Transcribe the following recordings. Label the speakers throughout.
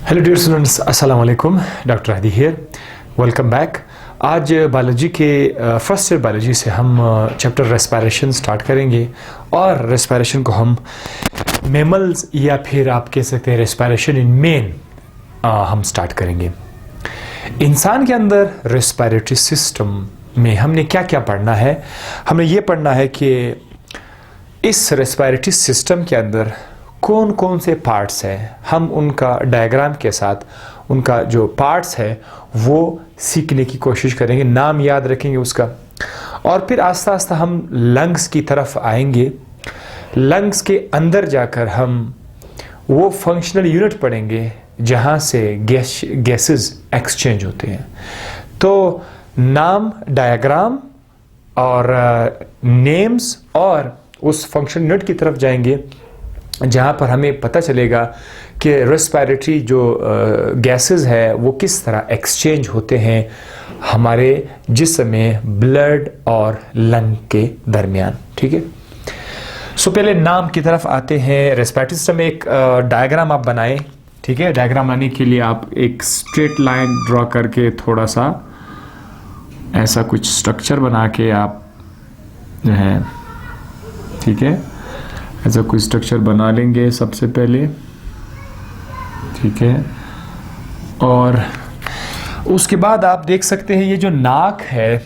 Speaker 1: Hello dear students, अस्सलाम वालेकुम। Doctor Hadi here, welcome back. आज बायोलॉजी के फर्स्ट ईयर बायोलॉजी से हम चैप्टर रेस्पिरेशन स्टार्ट करेंगे और रेस्पिरेशन को हम मैमल्स या फिर आप कह सकते हैं रेस्पिरेशन इन मेन हम स्टार्ट करेंगे। इंसान के अंदर रेस्पिरेटरी सिस्टम में हमने क्या क्या पढ़ना है? हमें ये पढ़ना है कि इस रेस्पिरेटरी सिस्टम के अंदर कौन कौन से पार्ट्स हैं, हम उनका डायग्राम के साथ उनका जो पार्ट्स है वो सीखने की कोशिश करेंगे, नाम याद रखेंगे उसका। और फिर आस्ता आस्ता हम लंग्स की तरफ आएंगे। लंग्स के अंदर जाकर हम वो फंक्शनल यूनिट पढ़ेंगे जहाँ से गैसेस एक्सचेंज होते हैं। तो नाम, डायग्राम और नेम्स और उस फंक्शनल यूनिट की तरफ जाएंगे जहाँ पर हमें पता चलेगा कि रेस्पिरेटरी जो गैसेस है वो किस तरह एक्सचेंज होते हैं हमारे जिस्म में ब्लड और लंग के दरमियान। ठीक है, सो पहले नाम की तरफ आते हैं। रेस्पिरेटरी सिस्टम में एक डायग्राम आप बनाएं। ठीक है, डायग्राम बनाने के लिए आप एक स्ट्रेट लाइन ड्रॉ करके थोड़ा सा ऐसा कुछ स्ट्रक्चर बना के आप जो है, ठीक है, ऐसा कोई स्ट्रक्चर बना लेंगे सबसे पहले। ठीक है, और उसके बाद आप देख सकते हैं ये जो नाक है,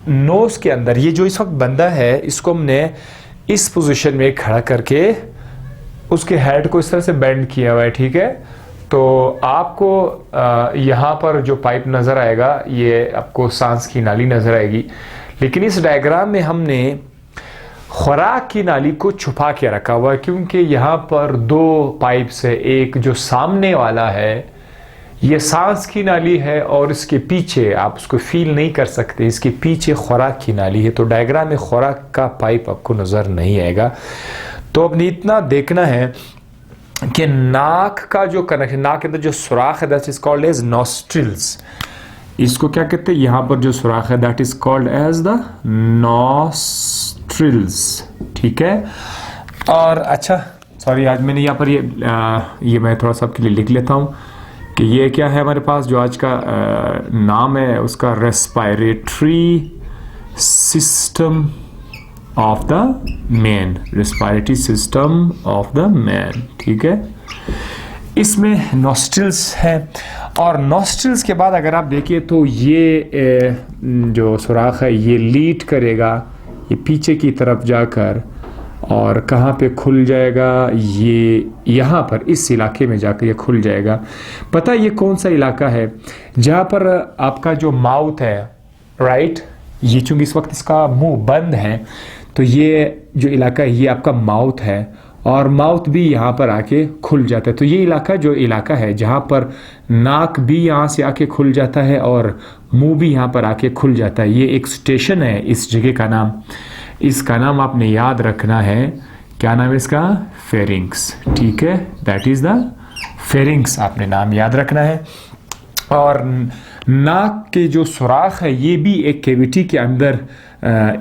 Speaker 1: नोज के अंदर ये जो इस वक्त बंदा है, इसको हमने इस पोजीशन में खड़ा करके उसके हेड को इस तरह से बेंड किया हुआ है। ठीक है, तो आपको यहाँ पर जो पाइप नज़र आएगा ये आपको सांस की नाली नज़र आएगी, लेकिन इस डायग्राम में हमने खुराक की नाली को छुपा के रखा हुआ है क्योंकि यहाँ पर दो पाइप्स है। एक जो सामने वाला है ये सांस की नाली है और इसके पीछे आप उसको फील नहीं कर सकते, इसके पीछे खुराक की नाली है। तो डायग्राम में खुराक का पाइप आपको नज़र नहीं आएगा। तो अब इतना देखना है कि नाक का जो कनेक्शन, नाक के अंदर जो सुराख है that is called as nostrils. इसको क्या कहते हैं? यहाँ पर जो सुराख है that is called as the nostrils. ठीक है, और अच्छा सॉरी, आज मैंने यहाँ पर ये मैं थोड़ा सा आपके लिए लिख लेता हूँ कि ये क्या है हमारे पास जो आज का नाम है उसका respiratory system of the man, respiratory system of the man. ठीक है, इसमें नॉस्ट्रिल्स है और नॉस्ट्रिल्स के बाद अगर आप देखिए तो ये जो सुराख है ये लीड करेगा ये पीछे की तरफ जाकर और कहाँ पे खुल जाएगा? ये यहाँ पर इस इलाके में जाकर ये खुल जाएगा। पता है ये कौन सा इलाका है? जहाँ पर आपका जो माउथ है, राइट, ये चूंकि इस वक्त इसका मुंह बंद है तो ये जो इलाका है ये आपका माउथ है और माउथ भी यहाँ पर आके खुल जाता है। तो ये इलाका जो इलाका है जहाँ पर नाक भी यहाँ से आके खुल जाता है और मुंह भी यहाँ पर आके खुल जाता है, ये एक स्टेशन है इस जगह का नाम। इसका नाम आपने याद रखना है। क्या नाम है इसका? फेरिंग्स। ठीक है, दैट इज द फेरिंग्स, आपने नाम याद रखना है। और नाक के जो सुराख है ये भी एक कैविटी के अंदर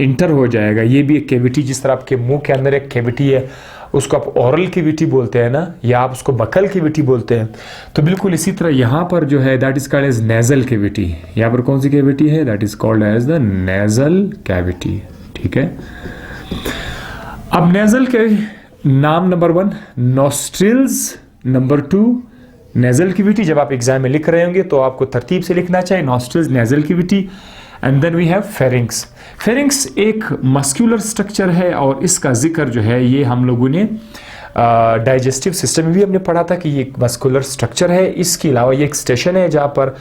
Speaker 1: इंटर हो जाएगा। ये भी एक कैविटी, जिस तरह आपके मुंह के अंदर एक कैविटी है उसको आप ओरल कैविटी बोलते हैं ना, या आप उसको बकल कैविटी बोलते हैं, तो बिल्कुल इसी तरह यहाँ पर जो है that is called as nasal cavity. यहाँ पर कौन सी कैविटी है? That is called as the nasal cavity. ठीक है, अब नेजल के नाम number 1 nostrils, number 2 nasal cavity. जब आप एग्जाम में लिख रहे होंगे तो आपको तरतीब से लिखना चाहिए, nostrils, nasal cavity, and then we have pharynx. Pharynx एक मस्कुलर स्ट्रक्चर है और इसका जिक्र जो है ये हम लोगों ने डाइजेस्टिव सिस्टम में भी हमने पढ़ा था कि ये एक मस्कुलर स्ट्रक्चर है। इसके अलावा ये एक स्टेशन है जहाँ पर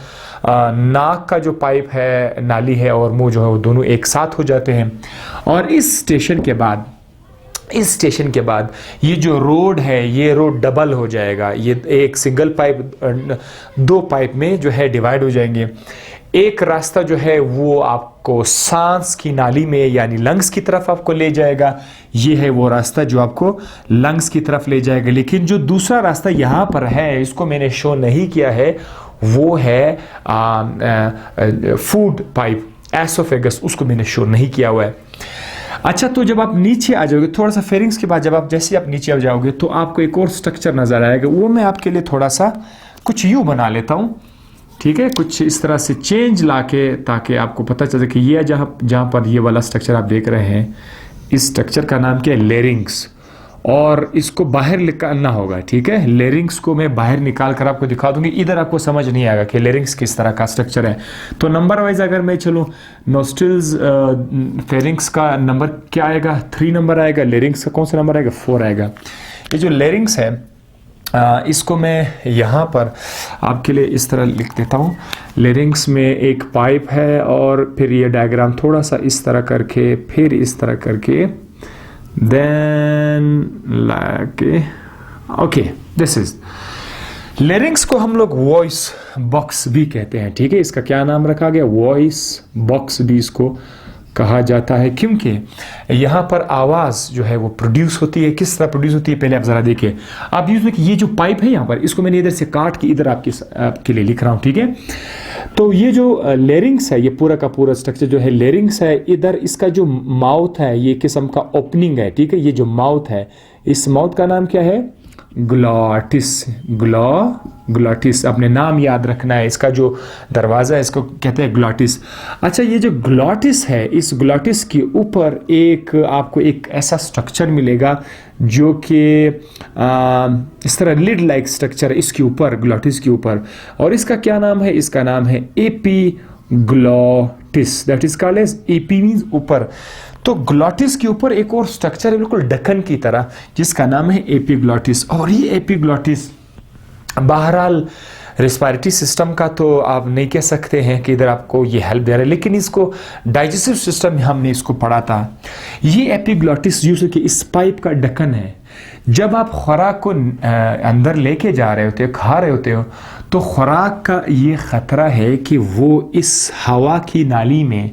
Speaker 1: नाक का जो पाइप है, नाली है और मुंह जो है वो दोनों एक साथ हो जाते हैं। और इस स्टेशन के बाद ये जो रोड है ये रोड डबल हो जाएगा। ये एक सिंगल पाइप दो पाइप में जो है डिवाइड हो जाएंगे। एक रास्ता जो है वो आपको सांस की नाली में यानी लंग्स की तरफ आपको ले जाएगा, ये है वो रास्ता जो आपको लंग्स की तरफ ले जाएगा। लेकिन जो दूसरा रास्ता यहाँ पर है, इसको मैंने शो नहीं किया है, वो है फूड पाइप, एसोफेगस, उसको मैंने शो नहीं किया हुआ है। अच्छा, तो जब आप नीचे आ जाओगे थोड़ा सा फेरिंग्स के बाद, जब आप जैसे आप नीचे आ जाओगे तो आपको एक और स्ट्रक्चर नजर आएगा, वो मैं आपके लिए थोड़ा सा कुछ यूं बना लेता हूं, ठीक है, कुछ इस तरह से चेंज लाके, ताकि आपको पता चले कि ये जहां पर ये वाला स्ट्रक्चर आप देख रहे हैं, इस स्ट्रक्चर का नाम क्या है, लेरिंग्स, और इसको बाहर निकालना होगा, ठीक है। लेरिंग्स को मैं बाहर निकाल कर आपको दिखा दूंगी, इधर आपको समझ नहीं आएगा कि लेरिंग्स किस तरह का स्ट्रक्चर है। तो नंबर वाइज अगर मैं चलूँ, नोस्ट्रिल्स फेरिंग्स का नंबर क्या आएगा, 3 नंबर आएगा। लेरिंग्स का कौन सा नंबर आएगा, 4 आएगा। ये जो लेरिंग्स है इसको मैं यहाँ पर आपके लिए इस तरह लिख देता हूँ। लेरिंग्स में एक पाइप है, और फिर ये डायग्राम थोड़ा सा इस तरह करके, फिर इस तरह करके, देन लाके, ओके, दिस इज लेरिंग्स को हम लोग वॉइस बॉक्स भी कहते हैं, ठीक है। इसका क्या नाम रखा गया, वॉइस बॉक्स भी इसको कहा जाता है, क्योंकि यहाँ पर आवाज़ जो है वो प्रोड्यूस होती है। किस तरह प्रोड्यूस होती है पहले आप ज़रा देखिए। आप यूज़ में कि ये जो पाइप है यहाँ पर, इसको मैंने इधर से काट के इधर आपके लिए लिख रहा हूँ, ठीक है। तो ये जो लेरिंग्स है, ये पूरा का पूरा स्ट्रक्चर जो है लेरिंग्स है, इधर इसका जो माउथ है, ये किस्म का ओपनिंग है, ठीक है। ये जो माउथ है, इस माउथ का नाम क्या है, ग्लॉटिस। ग्लॉटिस अपने नाम याद रखना है। इसका जो दरवाज़ा है इसको कहते हैं ग्लॉटिस। अच्छा, ये जो ग्लॉटिस है, इस ग्लॉटिस के ऊपर आपको एक ऐसा स्ट्रक्चर मिलेगा जो कि इस तरह लिड लाइक स्ट्रक्चर है इसके ऊपर, ग्लॉटिस के ऊपर, और इसका क्या नाम है, इसका नाम है epiglottis. That is called as, epi means ऊपर। तो ग्लॉटिस के ऊपर एक और स्ट्रक्चर है बिल्कुल ढक्कन की तरह, जिसका नाम है एपीग्लॉटिस। और ये एपीग्लॉटिस बहरहाल रेस्पिरेटरी सिस्टम का तो आप नहीं कह सकते हैं कि इधर आपको ये हेल्प दे रहा है, लेकिन इसको डाइजेस्टिव सिस्टम में हमने इसको पढ़ा था। ये एपीग्लॉटिस जो कि इस पाइप का ढक्कन है, जब आप खुराक को अंदर लेके जा रहे होते हो, खा रहे होते हो, तो खुराक का ये खतरा है कि वो इस हवा की नाली में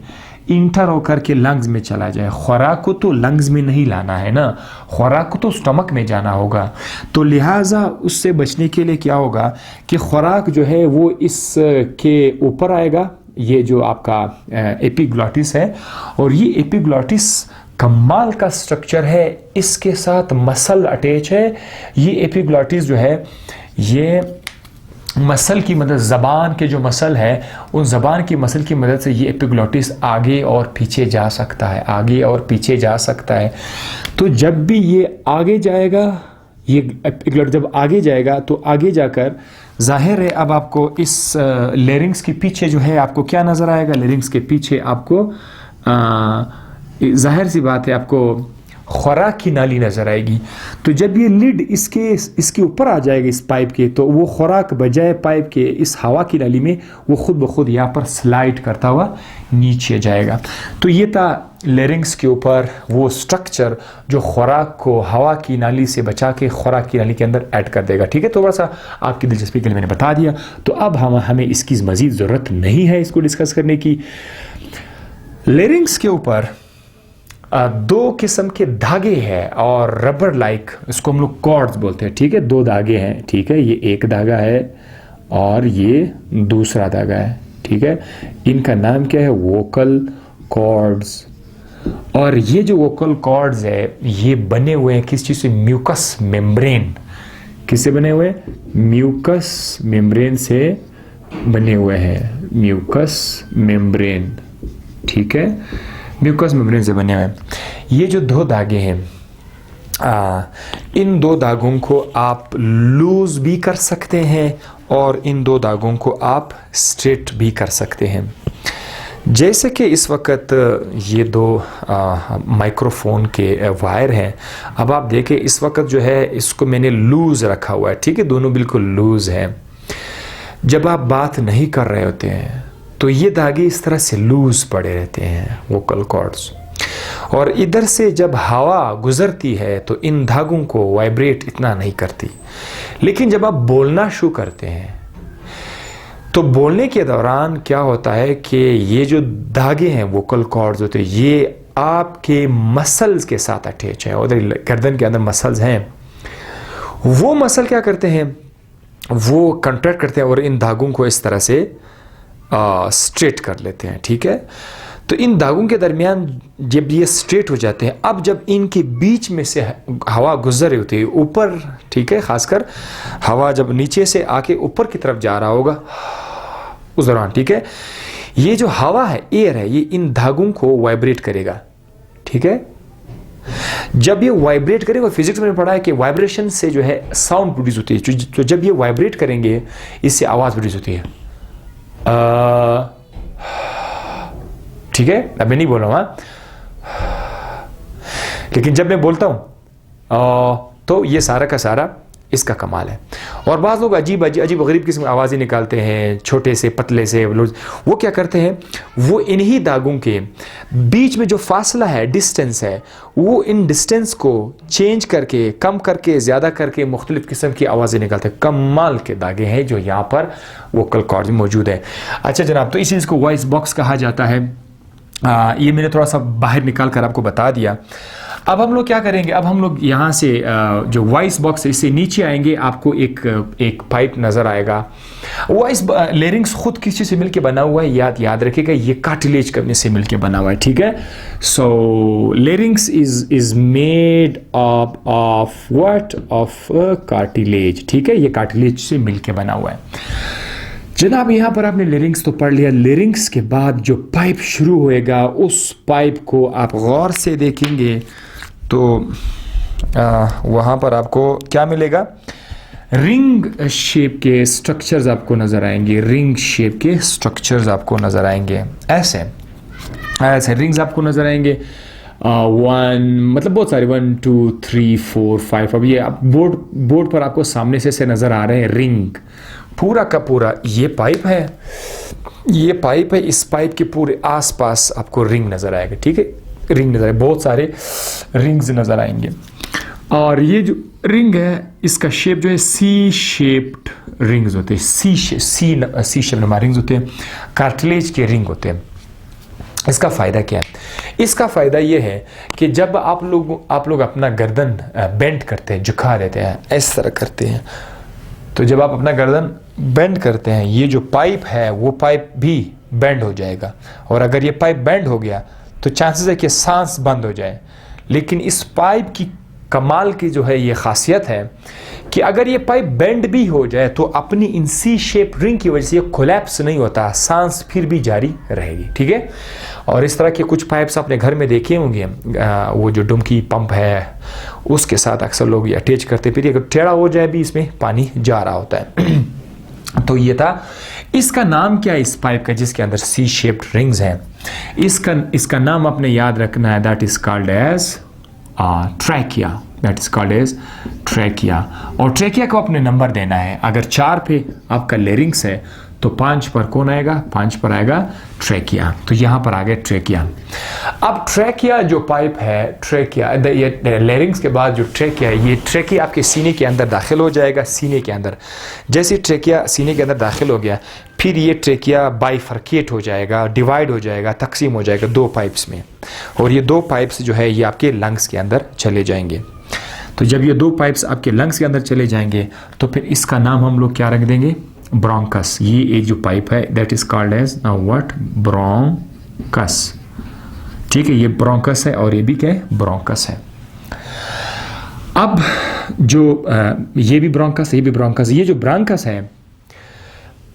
Speaker 1: इंटर होकर के लंग्स में चला जाए। खुराक को तो लंग्स में नहीं लाना है ना, खुराक को तो स्टमक में जाना होगा। तो लिहाजा उससे बचने के लिए क्या होगा कि खुराक जो है वो इसके ऊपर आएगा, ये जो आपका एपीग्लॉटिस है, और ये एपीग्लॉटिस कमाल का स्ट्रक्चर है, इसके साथ मसल अटैच है। ये एपीग्लॉटिस जो है, ये मसल की मदद, ज़बान के जो मसल है, उन ज़बान की मसल की मदद से ये एपीग्लॉटिस आगे और पीछे जा सकता है, आगे और पीछे जा सकता है। तो जब भी ये आगे जाएगा, ये एपीग्लॉटिस जब आगे जाएगा, तो आगे जाकर जाहिर है अब आपको इस लेरिंग्स के पीछे जो है आपको क्या नज़र आएगा, लेरिंग्स के पीछे आपको जाहिर सी बात है आपको खुराक की नाली नज़र आएगी। तो जब ये लिड इसके ऊपर आ जाएगा इस पाइप के, तो वो खुराक बजाय पाइप के इस हवा की नाली में वो खुद ब खुद यहाँ पर स्लाइड करता हुआ नीचे जाएगा। तो ये था लेरिंग्स के ऊपर वो स्ट्रक्चर जो खुराक को हवा की नाली से बचा के खुराक की नाली के अंदर ऐड कर देगा, ठीक है। थोड़ा सा आपकी दिलचस्पी के लिए मैंने बता दिया। तो अब हमें इसकी मज़ीद ज़रूरत नहीं है इसको डिस्कस करने की। लेरिंग्स के ऊपर 2 किस्म के धागे हैं, और रबर लाइक, इसको हम लोग कॉर्ड्स बोलते हैं, ठीक है। 2 धागे हैं, ठीक है। ये एक धागा है और ये दूसरा धागा है, ठीक है। इनका नाम क्या है, वोकल कॉर्ड्स। और ये जो वोकल कॉर्ड्स है, ये बने हुए हैं किस चीज़ से, म्यूकस मेम्ब्रेन। किससे बने हुए, म्यूकस मेम्ब्रेन से बने हुए हैं, म्यूकस मेम्ब्रेन, ठीक है। म्यूकस मेम्ब्रेन से बने हुए हैं। ये जो 2 धागे हैं, इन 2 धागों को आप लूज भी कर सकते हैं, और इन 2 धागों को आप स्ट्रेट भी कर सकते हैं। जैसे कि इस वक्त ये 2 माइक्रोफोन के वायर हैं। अब आप देखें इस वक्त जो है इसको मैंने लूज रखा हुआ है, ठीक है, दोनों बिल्कुल लूज हैं। जब आप बात नहीं कर रहे होते हैं तो ये धागे इस तरह से लूज पड़े रहते हैं, वोकल कॉर्ड्स। और इधर से जब हवा गुजरती है तो इन धागों को वाइब्रेट इतना नहीं करती। लेकिन जब आप बोलना शुरू करते हैं तो बोलने के दौरान क्या होता है कि ये जो धागे हैं, वोकल कॉर्ड्स होते हैं, ये आपके मसल्स के साथ अटैच है। उधर गर्दन के अंदर मसल्स हैं, वो मसल क्या करते हैं, वो कंट्रैक्ट करते हैं और इन धागों को इस तरह से स्ट्रेट कर लेते हैं, ठीक है। तो इन दागों के दरमियान जब ये स्ट्रेट हो जाते हैं, अब जब इनके बीच में से हवा गुजर रही होती है ऊपर, ठीक है, खासकर हवा जब नीचे से आके ऊपर की तरफ जा रहा होगा उस दौरान, ठीक है, ये जो हवा है, एयर है, ये इन धागों को वाइब्रेट करेगा, ठीक है। जब ये वाइब्रेट करेगा, फिजिक्स में पढ़ा है कि वाइब्रेशन से जो है साउंड प्रोड्यूस होती है, तो जब ये वाइब्रेट करेंगे इससे आवाज प्रोड्यूस होती है, ठीक है। अब मैं नहीं बोल रहा हूं, लेकिन जब मैं बोलता हूं तो ये सारा का सारा इसका कमाल है। और बाज़ लोग अजीब गरीब किस्म की आवाज़ें निकालते हैं, छोटे से पतले से, वो क्या करते हैं, वो इन्हीं दागों के बीच में जो फासला है, डिस्टेंस है, वो इन डिस्टेंस को चेंज करके, कम करके, ज़्यादा करके मुख्तलिफ किस्म की आवाज़ें निकालते हैं। कमाल के दागे हैं जो यहाँ पर वोकल कॉर्ड में मौजूद है। अच्छा जनाब, तो इस चीज़ को वॉइस बॉक्स कहा जाता है। ये मैंने थोड़ा सा बाहर निकाल कर आपको बता दिया। अब हम लोग क्या करेंगे, अब हम लोग यहाँ से जो वॉइस बॉक्स है इससे नीचे आएंगे, आपको एक पाइप नज़र आएगा। वॉइस लेरिंग्स खुद किस चीज़ से मिलके बना हुआ है, याद रखिएगा, ये कार्टिलेज करने से मिलके बना हुआ है, ठीक है। So larynx is made up of what, of cartilage, ठीक है, ये कार्टिलेज से मिलके बना हुआ है। जनाब यहाँ पर आपने लेरिंग्स तो पढ़ लिया। लेरिंग्स के बाद जो पाइप शुरू होएगा, उस पाइप को आप गौर से देखेंगे तो वहाँ पर आपको क्या मिलेगा, रिंग शेप के स्ट्रक्चर्स आपको नज़र आएंगे, रिंग शेप के स्ट्रक्चर्स आपको नज़र आएंगे, ऐसे रिंग्स आपको नज़र आएंगे। मतलब बहुत सारे 1 2 3 4 5, अब ये आप बोर्ड पर आपको सामने से नज़र आ रहे हैं रिंग, पूरा का पूरा ये पाइप है, ये पाइप है, इस पाइप के पूरे आसपास आपको रिंग नज़र आएगा, ठीक है, रिंग नज़र आएगा, बहुत सारे रिंग्स नज़र आएंगे। और ये जो रिंग है इसका शेप जो है सी शेप्ड रिंग्स होते हैं, सी शेप रिंग्स होते हैं, कार्टिलेज के रिंग होते हैं। इसका फ़ायदा क्या है, इसका फ़ायदा ये है कि जब आप लोग अपना गर्दन बेंड करते हैं, झुका देते हैं, इस तरह करते हैं, तो जब आप अपना गर्दन बेंड करते हैं, ये जो पाइप है वो पाइप भी बेंड हो जाएगा। और अगर ये पाइप बेंड हो गया तो चांसेस है कि सांस बंद हो जाए। लेकिन इस पाइप की कमाल की जो है ये खासियत है कि अगर ये पाइप बेंड भी हो जाए तो अपनी इन सी शेप रिंग की वजह से ये कोलैप्स नहीं होता, सांस फिर भी जारी रहेगी, ठीक है। और इस तरह के कुछ पाइप्स आपने घर में देखे होंगे, वो जो डुमकी पंप है उसके साथ अक्सर लोग ये अटैच करते, फिर अगर टेढ़ा हो जाए भी इसमें पानी जा रहा होता है। तो ये था। इसका नाम क्या है इस पाइप का जिसके अंदर सी शेप्ड रिंग्स हैं, इसका नाम आपने याद रखना है, that is called as trachea, that is called as trachea. और ट्रैकिया को आपने नंबर देना है, अगर 4 पे आपका लेरिंग्स है तो 5 पर कौन आएगा, 5 पर आएगा ट्रैकिया। तो यहां पर आ गया ट्रैकिया। अब ट्रैकिया जो पाइप है, ट्रैकिया ये लेरिंग्स के बाद जो ट्रैकिया है, ये ट्रैकिया आपके सीने के अंदर दाखिल हो जाएगा। सीने के अंदर जैसे ट्रैकिया सीने के अंदर दाखिल हो गया, फिर ये ट्रैकिया बाइफर्केट हो जाएगा, डिवाइड हो जाएगा, तकसीम हो जाएगा 2 पाइप्स में। और ये 2 पाइप्स जो है ये आपके लंग्स के अंदर चले जाएंगे। तो जब ये 2 पाइप्स आपके लंग्स के अंदर चले जाएंगे तो फिर इसका नाम हम लोग क्या रख देंगे, ब्रोंकस। ये एक जो पाइप है that is called as what, bronchus, ठीक है। ये ब्रोंकस है और ये भी क्या है, ब्रोंकस है। अब जो ये भी ब्रोंकस, ये भी ब्रोंकस, ये जो ब्रोंकस है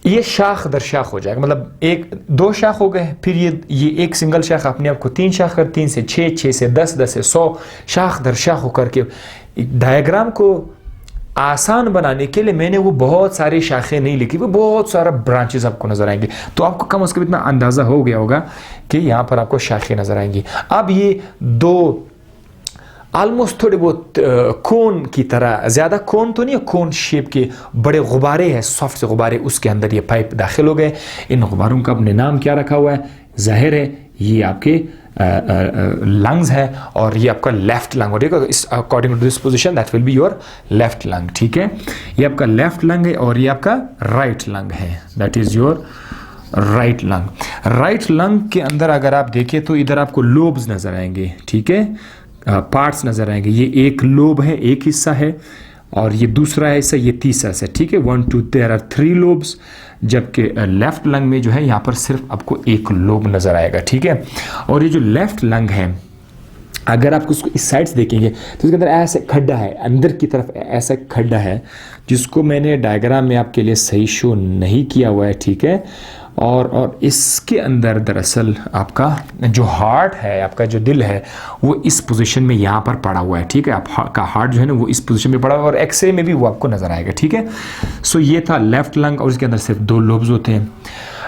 Speaker 1: ये शाख दर शाख हो जाएगा, मतलब 1-2 शाख हो गए, फिर ये एक सिंगल शाख अपने आप को 3 शाख कर, 3 से 6, 6 से 10, 10 से 100 शाख दर शाख होकर के। डायग्राम को आसान बनाने के लिए मैंने वो बहुत सारी शाखें नहीं लिखी, वो बहुत सारा ब्रांचेस आपको नजर आएंगे, तो आपको कम से कम इतना अंदाजा हो गया होगा कि यहाँ पर आपको शाखें नजर आएंगी। अब ये 2 ऑलमोस्ट थोड़े बहुत कोन की तरह, ज़्यादा कोन तो नहीं, कोन शेप के बड़े गुब्बारे हैं, सॉफ्ट से गुब्बारे, उसके अंदर ये पाइप दाखिल हो गए। इन गुब्बारों का अपने नाम क्या रखा हुआ है, जाहिर है ये आपके लंग्स है और ये आपका लेफ्ट लंग हो जाएगा। According to this position that will be your left lung, ठीक है। ये आपका लेफ्ट लंग है और ये आपका राइट लंग है, that is your right lung. Right lung के अंदर अगर आप देखें तो इधर आपको लोब्स नजर आएंगे, ठीक है, पार्ट्स नजर आएंगे। ये एक लोब है, एक हिस्सा है, और ये दूसरा है इससे, ये तीसरा से, ठीक है। 1 2 देयर आर 3 लोब्स, जबकि लेफ्ट लंग में जो है यहाँ पर सिर्फ आपको एक लोब नजर आएगा, ठीक है। और ये जो लेफ्ट लंग है, अगर आप उसको इस साइड से देखेंगे तो इसके अंदर ऐसे खड्डा है, अंदर की तरफ ऐसा खड्डा है, जिसको मैंने डायग्राम में आपके लिए सही शो नहीं किया हुआ है, ठीक है। और इसके अंदर दरअसल आपका जो हार्ट है, आपका जो दिल है, वो इस पोजीशन में यहाँ पर पड़ा हुआ है, ठीक है। आपका हार्ट जो है ना वो इस पोजीशन में पड़ा हुआ है, और एक्सरे में भी वो आपको नजर आएगा, ठीक है। सो ये था लेफ्ट लंग, और इसके अंदर सिर्फ 2 लोब्स होते हैं।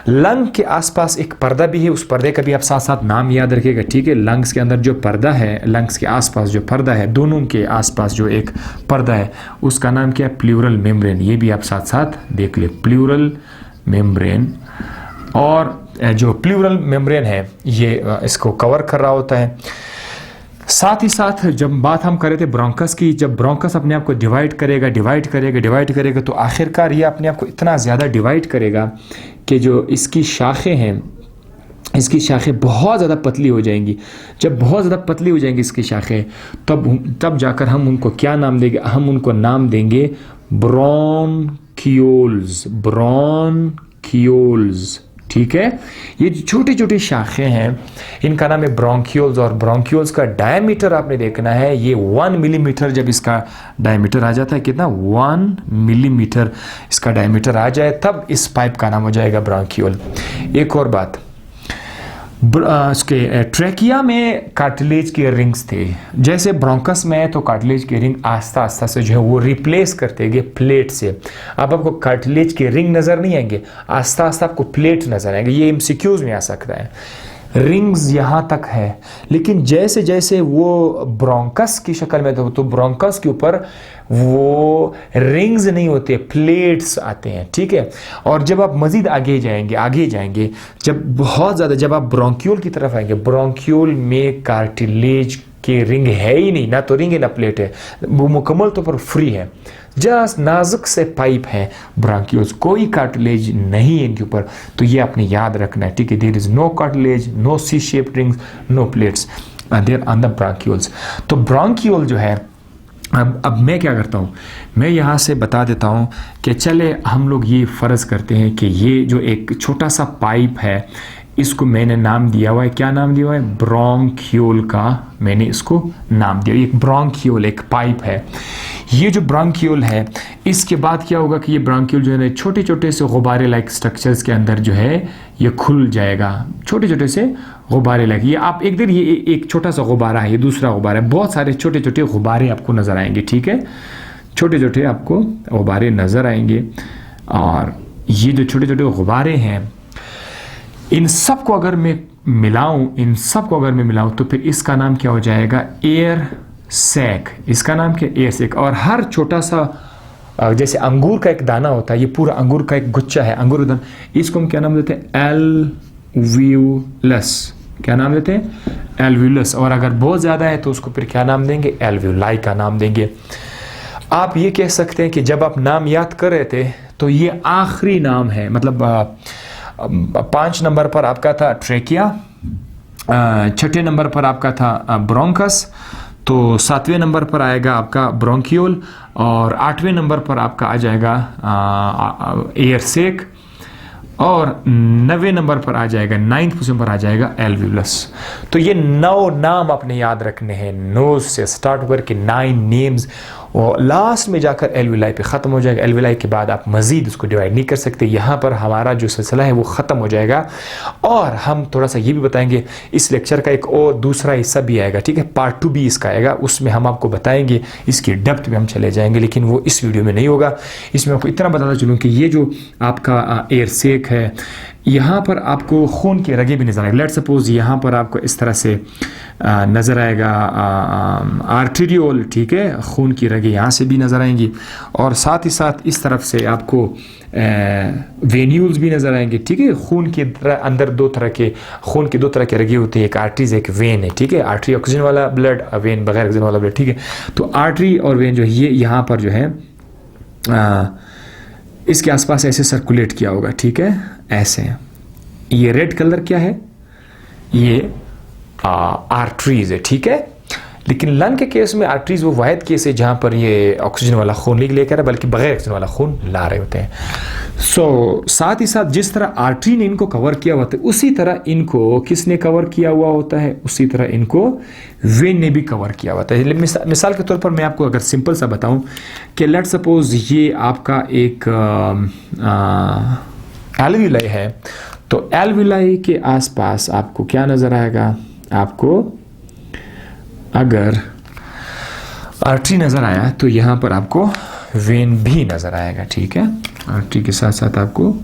Speaker 1: लंग के आसपास एक पर्दा भी है, उस पर्दे का भी आप साथ साथ नाम याद रखिएगा, ठीक है। लंग्स के अंदर जो पर्दा है, लंग्स के आसपास जो पर्दा है, दोनों के आसपास जो एक पर्दा है, उसका नाम क्या है? Pleural membrane. ये भी आप साथ साथ देख ले, प्लूरल मेम्ब्रेन। और जो प्लूरल मेम्ब्रेन है ये इसको कवर कर रहा होता है। साथ ही साथ जब बात हम कर रहे थे ब्रोंकस की, जब ब्रोंकस अपने आप को डिवाइड करेगा तो आखिरकार ये अपने आप को इतना ज़्यादा डिवाइड करेगा कि जो इसकी शाखें हैं, इसकी शाखें बहुत ज़्यादा पतली हो जाएंगी। जब बहुत ज़्यादा पतली हो जाएंगी इसकी शाखें, तब जाकर हम उनको क्या नाम देंगे? हम उनको नाम देंगे ब्रोंकियोल्स, ठीक है। ये छोटी छोटी शाखें हैं, इनका नाम है ब्रोंकियोल्स। और ब्रोंकियोल्स का डायमीटर आपने देखना है, ये 1 मिलीमीटर जब इसका डायमीटर आ जाता है, कितना? 1 मिलीमीटर इसका डायमीटर आ जाए, तब इस पाइप का नाम हो जाएगा ब्रोंकियोल। एक और बात, उसके ट्रैकिया में कार्टिलेज के रिंग्स थे, जैसे ब्रोंकस में है तो कार्टिलेज के रिंग आस्ता आस्ता से जो है वो रिप्लेस करते गए प्लेट से। अब आपको कार्टिलेज के रिंग नज़र नहीं आएंगे, आस्ता आस्ता आपको प्लेट नज़र आएंगे। ये एमसीक्यूज में आ सकता है। रिंग्स यहाँ तक है, लेकिन जैसे जैसे वो ब्रोंकस की शक्ल में तो ब्रोंकस के ऊपर वो रिंग्स नहीं होते, प्लेट्स आते हैं, ठीक है। और जब आप मजीद आगे जाएंगे, जब बहुत ज़्यादा जब आप ब्रोंकियोल की तरफ आएंगे, ब्रोंकियोल में कार्टिलेज के रिंग है ही नहीं, ना तो रिंग है ना प्लेट है, वो मुकम्मल तौर पर फ्री है, जस्ट नाजुक से पाइप है ब्रोंकियोल्स, कोई कार्टिलेज नहीं है इनके ऊपर। तो ये आपने याद रखना है, ठीक है। There is no cartilage, no C shaped rings, no plates there on the bronchioles. तो ब्रोंकियोल जो है, अब मैं क्या करता हूँ, मैं यहाँ से बता देता हूँ कि चले हम लोग ये फ़र्ज़ करते हैं कि ये जो एक छोटा सा पाइप है, इसको मैंने नाम दिया हुआ है, क्या नाम दिया हुआ है? ब्रोंकियोल का मैंने इसको नाम दिया। एक ब्रोंकियोल एक पाइप है। ये जो ब्रोंकियोल है, इसके बाद क्या होगा कि ये ब्रोंकियोल जो है छोटे छोटे से गुब्बारे लाइक स्ट्रक्चर्स के अंदर जो है ये खुल जाएगा, छोटे छोटे से गुब्बारे लाइक। ये आप एक देर, ये एक छोटा सा गुब्बारा है, ये दूसरा गुब्बारा है, बहुत सारे छोटे छोटे गुब्बारे आपको नज़र आएंगे, ठीक है। छोटे छोटे आपको गुब्बारे नज़र आएंगे, और ये जो छोटे छोटे गुब्बारे हैं, इन सब को अगर मैं मिलाऊं तो फिर इसका नाम क्या हो जाएगा? Air sac. इसका नाम क्या? Air sac. और हर छोटा सा जैसे अंगूर का एक दाना होता है, ये पूरा अंगूर का एक गुच्छा है, अंगूर दाना, इसको हम क्या नाम देते हैं? एल्व्यूलस। क्या नाम देते हैं? एल्व्यूलस। और अगर बहुत ज़्यादा है तो उसको फिर क्या नाम देंगे? एल्व्यूलाई का नाम देंगे। आप ये कह सकते हैं कि जब आप नाम याद कर रहे थे तो ये आखिरी नाम है, मतलब 5 नंबर पर आपका था ट्रेकिया, 6ठे नंबर पर आपका था ब्रोंकस, तो 7वें नंबर पर आएगा आपका ब्रोंकियोल, और 8वें नंबर पर आपका आ जाएगा एयर सेक, और 9वें नंबर पर आ जाएगा, 9th पोजीशन पर आ जाएगा एल्व्यूलस। तो ये 9 नाम आपने याद रखने हैं, नोज से स्टार्ट करके 9 नेम्स, और लास्ट में जाकर एल्व्यूलाई पे ख़त्म हो जाएगा। एल्व्यूलाई के बाद आप मज़ीद उसको डिवाइड नहीं कर सकते। यहाँ पर हमारा जो सिलसिला है वो ख़त्म हो जाएगा। और हम थोड़ा सा ये भी बताएंगे, इस लेक्चर का एक और दूसरा हिस्सा भी आएगा, ठीक है, पार्ट 2 भी इसका आएगा, उसमें हम आपको बताएंगे, इसकी डेप्थ में हम चले जाएंगे, लेकिन वो इस वीडियो में नहीं होगा। इसमें आपको इतना बताता चलूँ कि ये जो आपका एयर सेक है, यहाँ पर आपको खून के रगे भी नज़र आएगा। लेट सपोज यहाँ पर आपको इस तरह से नज़र आएगा आर्टेरियोल, ठीक है, खून की रगे यहाँ से भी नज़र आएंगी, और साथ ही साथ इस तरफ से आपको वेन्यूल्स भी नज़र आएंगे, ठीक है। खून के अंदर खून के दो तरह के रगे होते हैं, एक आर्टरीज एक वेन है, ठीक है। आर्टरी ऑक्सीजन वाला ब्लड, वेन बगैर ऑक्सीजन वाला ब्लड, ठीक है। तो आर्टरी और वेन जो है ये यहाँ पर जो है इसके आसपास ऐसे सर्कुलेट किया होगा, ठीक है, ऐसे। ये रेड कलर क्या है? ये आर्टरीज है, ठीक है। लेकिन लंग के केस में आर्टरीज वो वाहिद केस है जहाँ पर ये ऑक्सीजन वाला खून नहीं लेकर बल्कि बगैर ऑक्सीजन वाला खून ला रहे होते हैं। साथ ही साथ जिस तरह आर्टरी ने इनको कवर किया हुआ था उसी तरह इनको किसने कवर किया हुआ होता है, उसी तरह इनको वेन ने भी कवर किया हुआ था। मिसाल के तौर पर मैं आपको अगर सिंपल सा बताऊं कि लेट सपोज ये आपका एक एल्विलाई है, तो एल्विलाई के आसपास आपको क्या नजर आएगा, आपको अगर आर्टरी नजर आया तो यहाँ पर आपको वेन भी नजर आएगा, ठीक है। आर्टरी के साथ साथ आपको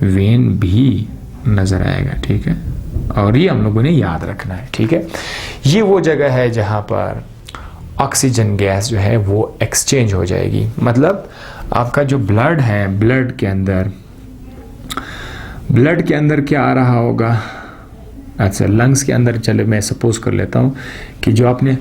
Speaker 1: वेन भी नजर आएगा, ठीक है। और ये हम लोगों ने याद रखना है, ठीक है। ये वो जगह है जहाँ पर ऑक्सीजन गैस जो है वो एक्सचेंज हो जाएगी। मतलब आपका जो ब्लड है, ब्लड के अंदर क्या आ रहा होगा, अच्छा लंग्स के अंदर, चले मैं सपोज कर लेता हूँ कि जो आपने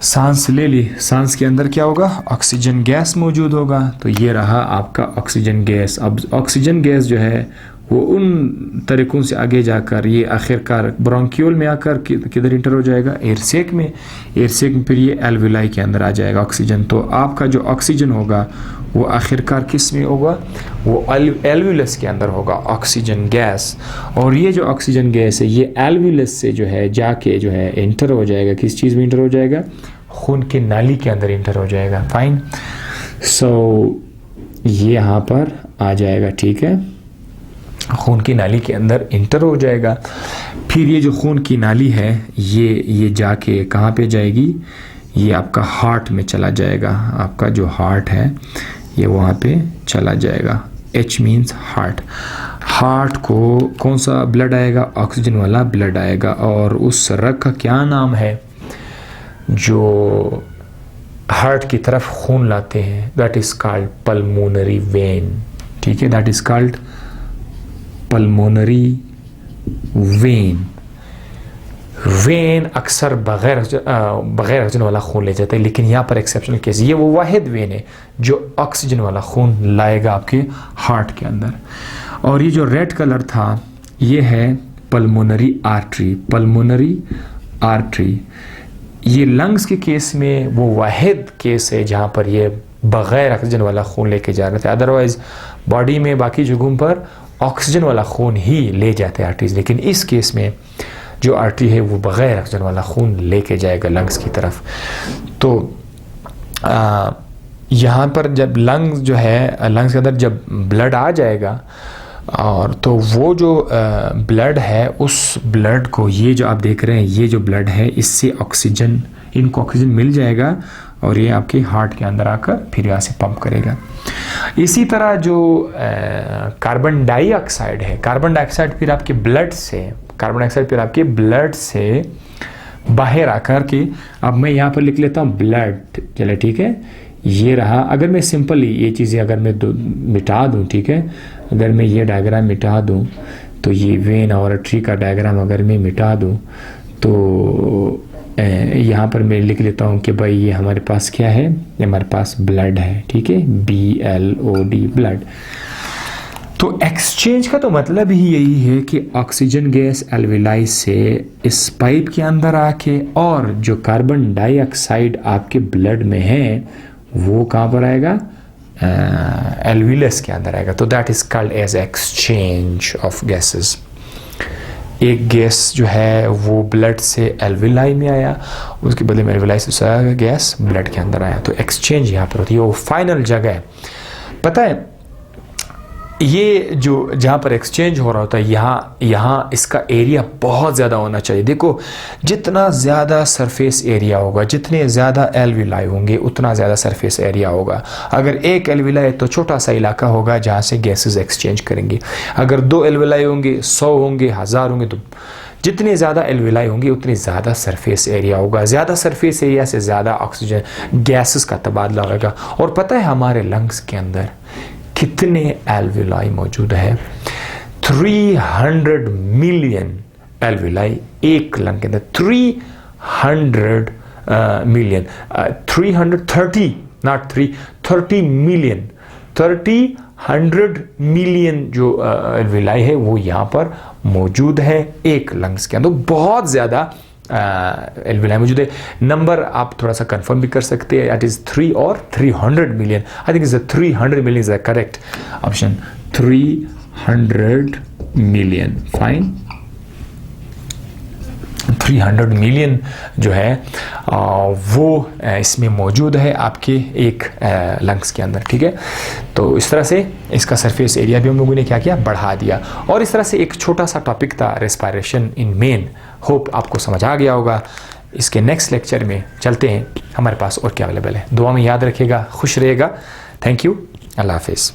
Speaker 1: सांस ले ली, सांस के अंदर क्या होगा, ऑक्सीजन गैस मौजूद होगा। तो ये रहा आपका ऑक्सीजन गैस। अब ऑक्सीजन गैस जो है वो उन तरीकों से आगे जाकर ये आखिरकार ब्रोंक्यूल में आकर किधर इंटर हो जाएगा, एयरसेक में फिर ये एल्विलाई के अंदर आ जाएगा ऑक्सीजन। तो आपका जो ऑक्सीजन होगा वो आखिरकार किस में होगा, वो एल्वियलस के अंदर होगा ऑक्सीजन गैस। और ये जो ऑक्सीजन गैस है ये एल्वियलस से जो है जाके जो है इंटर हो जाएगा, किस चीज़ में इंटर हो जाएगा, खून की नाली के अंदर इंटर हो जाएगा। फाइन, सो ये यहाँ पर आ जाएगा, ठीक है, खून की नाली के अंदर इंटर हो जाएगा। फिर ये जो खून की नाली है ये जाके कहाँ पे जाएगी, ये आपका हार्ट में चला जाएगा। आपका जो हार्ट है ये वहाँ पे चला जाएगा। H means heart. हार्ट को कौन सा ब्लड आएगा, ऑक्सीजन वाला ब्लड आएगा। और उस रग का क्या नाम है जो हार्ट की तरफ खून लाते हैं, that is called pulmonary vein, ठीक है, that is called pulmonary vein. When अक्सर बगैर ऑक्सीजन वाला खून ले जाता है, लेकिन यहाँ पर एक्सेप्शनल केस, ये वो वाहिद वेन है जो ऑक्सीजन वाला खून लाएगा आपके हार्ट के अंदर। और ये जो रेड कलर था ये है पल्मोनरी आर्टरी। पल्मोनरी आर्टरी ये लंग्स के केस में वो वाहिद केस है जहाँ पर ये बगैर ऑक्सीजन वाला खून लेके जा रहे थे। अदरवाइज बॉडी में बाकी जगहों पर ऑक्सीजन वाला खून ही ले जाते हैं आर्टरीज, लेकिन इस केस में जो आर्टरी है वो बगैर ऑक्सीजन वाला खून लेके जाएगा लंग्स की तरफ। तो यहाँ पर जब लंग्स जो है, लंग्स के अंदर जब ब्लड आ जाएगा और तो वो जो ब्लड है उस ब्लड को, ये जो आप देख रहे हैं ये जो ब्लड है इससे ऑक्सीजन, इनको ऑक्सीजन मिल जाएगा और ये आपके हार्ट के अंदर आकर फिर यहाँ से पंप करेगा। इसी तरह जो कार्बन डाइऑक्साइड है, कार्बन डाइऑक्साइड फिर आपके ब्लड से, कार्बन डाइऑक्साइड फिर आपके ब्लड से बाहर आकर के, अब मैं यहाँ पर लिख लेता हूँ ब्लड, चले ठीक है, ये रहा। अगर मैं सिंपली ये चीज़ें अगर मैं मिटा दूँ, ठीक है, अगर मैं ये डायग्राम मिटा दूँ तो ये वेन और आर्टरी का डायग्राम अगर मैं मिटा दूँ तो यहाँ पर मैं लिख लेता हूँ कि भाई ये हमारे पास क्या है, ये हमारे पास ब्लड है, ठीक है, BLOD ब्लड। तो एक्सचेंज का तो मतलब ही यही है कि ऑक्सीजन गैस एल्विलाई से इस पाइप के अंदर आके और जो कार्बन डाइऑक्साइड आपके ब्लड में है वो कहाँ पर आएगा, एल्वियलस के अंदर आएगा। तो that is called as exchange of gases. एक गैस जो है वो ब्लड से एल्विलाई में आया, उसके बदले में एल्विलाई से गैस ब्लड के अंदर आया। तो एक्सचेंज यहाँ पर होती है, वो फाइनल जगह है। पता है ये जो जहाँ पर एक्सचेंज हो रहा होता है यहाँ इसका एरिया बहुत ज़्यादा होना चाहिए। देखो जितना ज़्यादा सरफेस एरिया होगा, जितने ज़्यादा एल्विलाई होंगे उतना ज़्यादा सरफेस एरिया होगा। अगर एक एल्विलाई तो छोटा सा इलाका होगा जहाँ से गैसेस एक्सचेंज करेंगे। अगर 2 एल्विलाई होंगे, 100 होंगे, 1000 होंगे, तो जितने ज़्यादा एल्विलाई होंगे उतनी ज़्यादा सरफेस एरिया होगा। ज़्यादा सरफेस एरिया से ज़्यादा ऑक्सीजन गैसेस का तबादला होगा। और पता है हमारे लंग्स के अंदर कितने एल्विलाई मौजूद है? 300 मिलियन एल्विलाई एक लंग के अंदर। 300 मिलियन, 330 नॉट 30 मिलियन, 100 मिलियन जो एल्विलाई है वो यहाँ पर मौजूद है एक लंग्स के अंदर। बहुत ज़्यादा एल्विलाई मौजूद है। नंबर आप थोड़ा सा कंफर्म भी कर सकते हैं, इट इज़ 3 और 300 million. I think is 300 million is the correct option, 300 million. Fine, 300 million जो है वो इसमें मौजूद है आपके एक लंग्स के अंदर, ठीक है। तो इस तरह से इसका सरफेस एरिया भी हम लोगों ने क्या किया, बढ़ा दिया। और इस तरह से एक छोटा सा टॉपिक था रेस्पिरेशन इन मेन। होप आपको समझ आ गया होगा। इसके नेक्स्ट लेक्चर में चलते हैं, हमारे पास और क्या अवेलेबल है। दुआ में याद रखिएगा, खुश रहेगा। थैंक यू, अल्लाह हाफिज़।